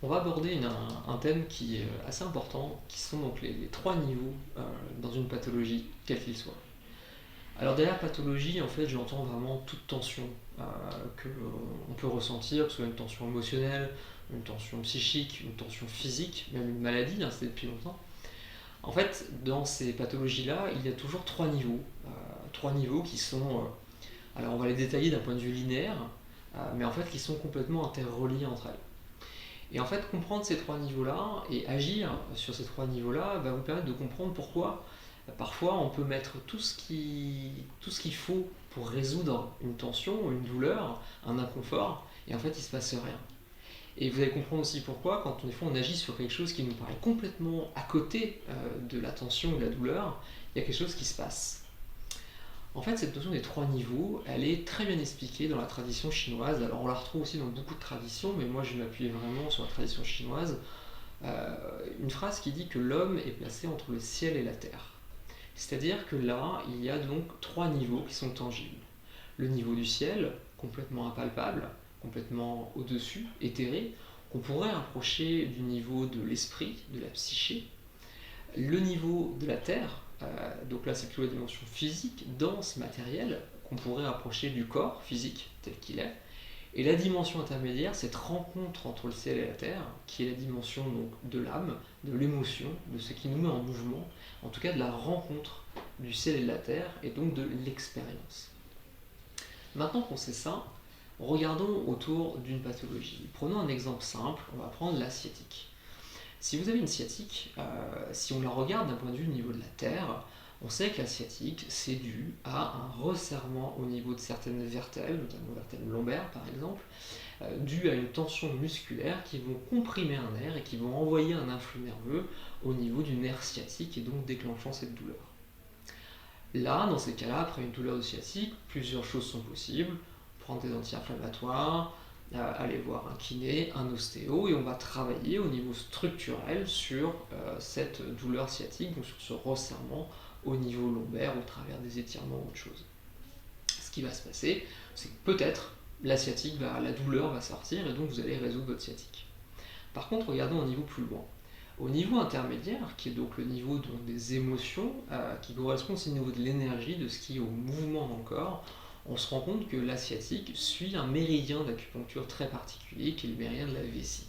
On va aborder un thème qui est assez important, qui sont donc les trois niveaux dans une pathologie, quelle qu'il soit. Alors derrière pathologie, en fait, j'entends vraiment toute tension qu'on peut ressentir, que ce soit une tension émotionnelle, une tension psychique, une tension physique, même une maladie, c'est depuis longtemps. En fait, dans ces pathologies-là, il y a toujours trois niveaux qui sont, alors on va les détailler d'un point de vue linéaire, mais en fait qui sont complètement interreliés entre elles. Et en fait, comprendre ces trois niveaux-là et agir sur ces trois niveaux-là va vous permettre de comprendre pourquoi parfois on peut mettre tout ce qu'il faut pour résoudre une tension, une douleur, un inconfort, et en fait il ne se passe rien. Et vous allez comprendre aussi pourquoi, quand des fois on agit sur quelque chose qui nous paraît complètement à côté de la tension ou de la douleur, il y a quelque chose qui se passe. En fait, cette notion des trois niveaux, elle est très bien expliquée dans la tradition chinoise. Alors, on la retrouve aussi dans beaucoup de traditions, mais moi, je vais m'appuyer vraiment sur la tradition chinoise. Une phrase qui dit que l'homme est placé entre le ciel et la terre. C'est-à-dire que là, il y a donc trois niveaux qui sont tangibles. Le niveau du ciel, complètement impalpable, complètement au-dessus, éthéré, qu'on pourrait rapprocher du niveau de l'esprit, de la psyché. Le niveau de la terre, donc là c'est plutôt la dimension physique, dense, matérielle, qu'on pourrait rapprocher du corps physique tel qu'il est. Et la dimension intermédiaire, cette rencontre entre le ciel et la terre, qui est la dimension donc, de l'âme, de l'émotion, de ce qui nous met en mouvement, en tout cas de la rencontre du ciel et de la terre, et donc de l'expérience. Maintenant qu'on sait ça, regardons autour d'une pathologie. Prenons un exemple simple, on va prendre la sciatique. Si vous avez une sciatique, si on la regarde d'un point de vue au niveau de la Terre, on sait que la sciatique, c'est dû à un resserrement au niveau de certaines vertèbres, notamment vertèbres lombaires par exemple, dû à une tension musculaire qui vont comprimer un nerf et qui vont envoyer un influx nerveux au niveau du nerf sciatique et donc déclenchant cette douleur. Là, dans ces cas-là, après une douleur de sciatique, plusieurs choses sont possibles. Prendre des anti-inflammatoires, aller voir un kiné, un ostéo, et on va travailler au niveau structurel sur cette douleur sciatique, donc sur ce resserrement au niveau lombaire au travers des étirements ou autre chose. Ce qui va se passer, c'est que peut-être la douleur va sortir et donc vous allez résoudre votre sciatique. Par contre, regardons un niveau plus loin. Au niveau intermédiaire, qui est donc le niveau donc, des émotions, qui correspond aussi au niveau de l'énergie, de ce qui est au mouvement dans le corps, on se rend compte que la sciatique suit un méridien d'acupuncture très particulier, qui est le méridien de la vessie.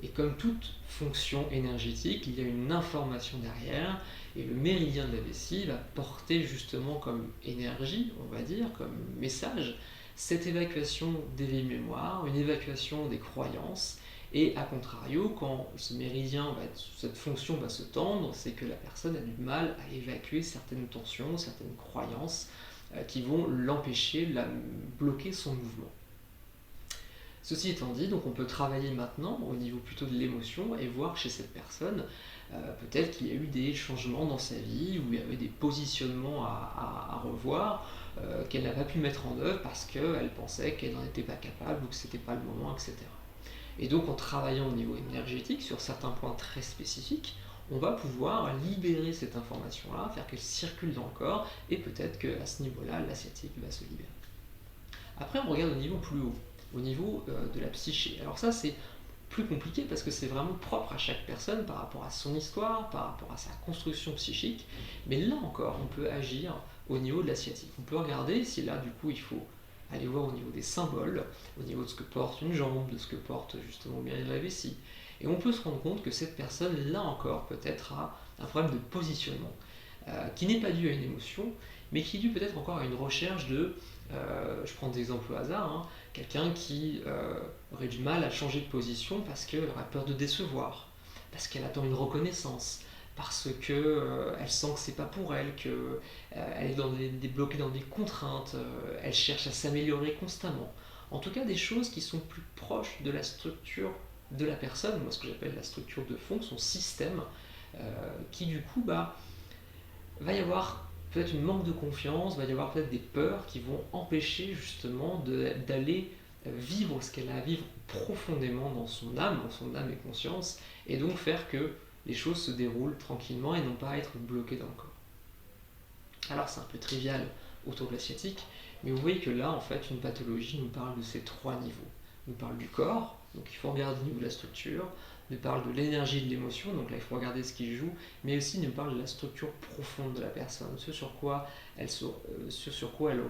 Et comme toute fonction énergétique, il y a une information derrière, et le méridien de la vessie va porter justement comme énergie, on va dire, comme message, cette évacuation des vieilles mémoires, une évacuation des croyances, et à contrario, quand ce méridien, cette fonction va se tendre, c'est que la personne a du mal à évacuer certaines tensions, certaines croyances qui vont l'empêcher, bloquer son mouvement. Ceci étant dit, donc on peut travailler maintenant au niveau plutôt de l'émotion et voir chez cette personne peut-être qu'il y a eu des changements dans sa vie, où il y avait des positionnements à revoir, qu'elle n'a pas pu mettre en œuvre parce qu'elle pensait qu'elle n'en était pas capable ou que ce n'était pas le moment, etc. Et donc en travaillant au niveau énergétique sur certains points très spécifiques, on va pouvoir libérer cette information-là, faire qu'elle circule dans le corps, et peut-être qu'à ce niveau-là, la sciatique va se libérer. Après, on regarde au niveau plus haut, au niveau de la psyché. Alors ça, c'est plus compliqué parce que c'est vraiment propre à chaque personne par rapport à son histoire, par rapport à sa construction psychique. Mais là encore, on peut agir au niveau de la sciatique. On peut regarder si là, du coup, il faut aller voir au niveau des symboles, au niveau de ce que porte une jambe, de ce que porte justement bien la vessie. Et on peut se rendre compte que cette personne, là encore, peut-être a un problème de positionnement, qui n'est pas dû à une émotion, mais qui est dû peut-être encore à une recherche de, je prends des exemples au hasard, quelqu'un qui aurait du mal à changer de position parce qu'elle aurait peur de décevoir, parce qu'elle attend une reconnaissance, parce qu'elle sent que c'est pas pour elle, qu'elle est bloquée dans des contraintes, elle cherche à s'améliorer constamment. En tout cas, des choses qui sont plus proches de la structure de la personne, moi ce que j'appelle la structure de fond, son système, qui du coup va y avoir peut-être une manque de confiance, va y avoir peut-être des peurs qui vont empêcher justement d'aller vivre ce qu'elle a à vivre profondément dans son âme et conscience, et donc faire que les choses se déroulent tranquillement et non pas être bloquées dans le corps. Alors c'est un peu trivial autour de la sciatique, mais vous voyez que là, en fait, une pathologie nous parle de ces trois niveaux. Nous parle du corps, Donc il faut regarder au niveau de la structure, il nous parle de l'énergie de l'émotion, donc là il faut regarder ce qui joue, mais aussi il nous parle de la structure profonde de la personne, ce sur quoi elle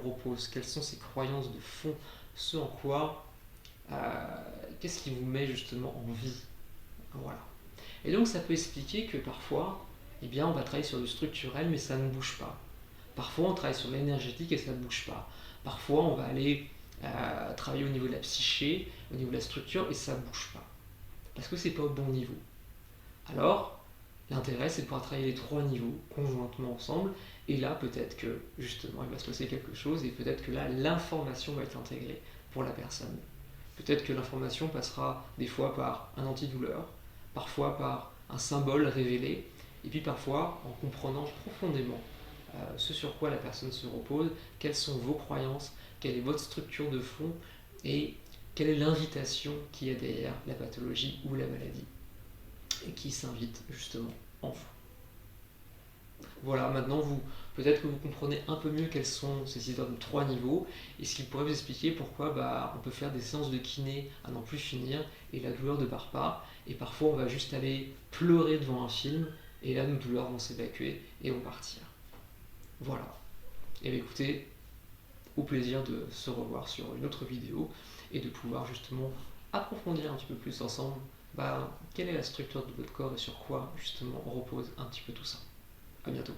repose, quelles sont ses croyances de fond, ce en quoi, qu'est-ce qui vous met justement en vie. Voilà. Et donc ça peut expliquer que parfois, eh bien, on va travailler sur le structurel, mais ça ne bouge pas. Parfois, on travaille sur l'énergétique et ça ne bouge pas. Parfois, on va aller travailler au niveau de la psyché, au niveau de la structure, et ça ne bouge pas. Parce que c'est pas au bon niveau. Alors, l'intérêt, c'est de pouvoir travailler les trois niveaux conjointement ensemble, et là, peut-être que, justement, il va se passer quelque chose, et peut-être que là, l'information va être intégrée pour la personne. Peut-être que l'information passera des fois par un antidouleur, parfois par un symbole révélé, et puis parfois en comprenant profondément ce sur quoi la personne se repose, quelles sont vos croyances, quelle est votre structure de fond, et quelle est l'invitation qui est derrière la pathologie ou la maladie, et qui s'invite justement en vous. Voilà, maintenant peut-être que vous comprenez un peu mieux quels sont ces histoires de trois niveaux, et ce qui pourrait vous expliquer pourquoi on peut faire des séances de kiné à n'en plus finir, et la douleur ne part pas, et parfois on va juste aller pleurer devant un film, et là nos douleurs vont s'évacuer et vont partir. Voilà. Et bien écoutez, au plaisir de se revoir sur une autre vidéo, et de pouvoir justement approfondir un petit peu plus ensemble quelle est la structure de votre corps et sur quoi justement repose un petit peu tout ça. A bientôt.